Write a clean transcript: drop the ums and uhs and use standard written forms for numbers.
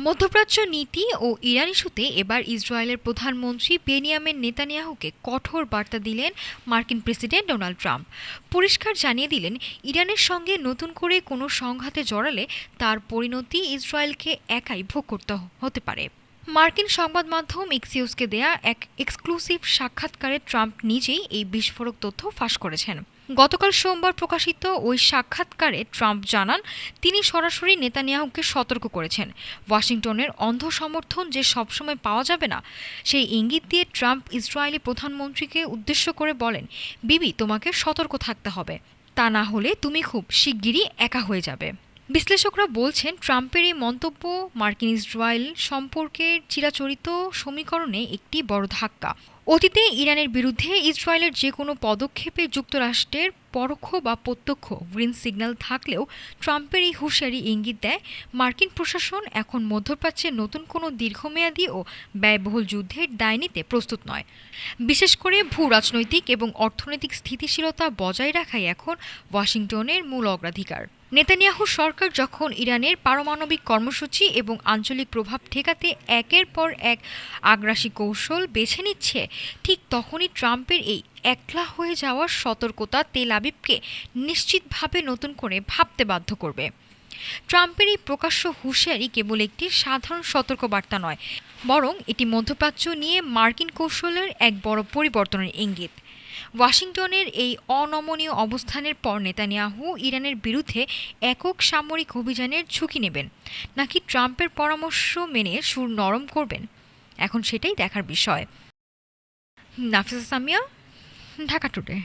মধ্যপ্রাচ্য নীতি ও ইরান ইস্যুতে এবার ইসরায়েলের প্রধানমন্ত্রী বেনিয়ামিন নেতানিয়াহুকে কঠোর বার্তা দিলেন মার্কিন প্রেসিডেন্ট ডোনাল্ড ট্রাম্প। পরিষ্কার জানিয়ে দিলেন, ইরানের সঙ্গে নতুন করে কোনো সংঘাতে জড়ালে তার পরিণতি ইসরায়েলকে একাই ভোগ করতে হতে পারে। মার্কিন সংবাদ মাধ্যম এক্সিওসকে দেয়া এক এক্সক্লুসিভ সাক্ষাৎকারে ট্রাম্প নিজেই এই বিস্ফোরক তথ্য ফাঁস করেছেন। গতকাল সোমবার প্রকাশিত ওই সাক্ষাৎকারে ট্রাম্প জানান, তিনি সরাসরি নেতানিয়াহুকে সতর্ক করেছেন, ওয়াশিংটনের অন্ধ সমর্থন যে সবসময় পাওয়া যাবে না। সেই ইঙ্গিত দিয়ে ট্রাম্প ইসরায়েলি প্রধানমন্ত্রীকে উদ্দেশ্য করে বলেন, বিবি, তোমাকে সতর্ক থাকতে হবে, তা না হলে তুমি খুব শিগগিরই একা হয়ে যাবে। বিশ্লেষকরা বলছেন, ট্রাম্পের এই মন্তব্য মার্কিন ইসরায়েল সম্পর্কের চিরাচরিত সমীকরণে একটি বড় ধাক্কা। অতীতে ইরানের বিরুদ্ধে ইসরায়েলের যে কোনো পদক্ষেপে যুক্তরাষ্ট্রের পরোক্ষ বা প্রত্যক্ষ গ্রিন সিগন্যাল থাকলেও ট্রাম্পের এই হুঁশিয়ারি ইঙ্গিত দেয়, মার্কিন প্রশাসন এখন মধ্যপ্রাচ্যে নতুন কোনো দীর্ঘমেয়াদী ও ব্যয়বহুল যুদ্ধের দায় নিতে প্রস্তুত নয়। বিশেষ করে ভূ রাজনৈতিক এবং অর্থনৈতিক স্থিতিশীলতা বজায় রাখাই এখন ওয়াশিংটনের মূল অগ্রাধিকার। নেতানিয়াহু সরকার যখন ইরানের পারমাণবিক কর্মসূচি এবং আঞ্চলিক প্রভাব ঠেকাতে একের পর এক আগ্রাসী কৌশল বেছে নিচ্ছে, ঠিক তখনই ট্রাম্পের এই একলা হয়ে যাওয়ার সতর্কতা তেল আবিবকে নিশ্চিতভাবে নতুন করে ভাবতে বাধ্য করবে। ট্রাম্পের এই প্রকাশ্য হুঁশিয়ারি কেবল একটি সাধারণ সতর্কবার্তা নয়, বরং এটি মধ্যপ্রাচ্য নিয়ে মার্কিন কৌশলের এক বড় পরিবর্তনের ইঙ্গিত। ওয়াশিংটনের এই অনমনীয় অবস্থানের পর নেতানিয়াহু ইরানের বিরুদ্ধে একক সামরিক অভিযানের ঝুঁকি নেবেন, নাকি ট্রাম্পের পরামর্শ মেনে সুর নরম করবেন, এখন সেটাই দেখার বিষয়। নাফিসা সামিয়া, ঢাকা টুডে।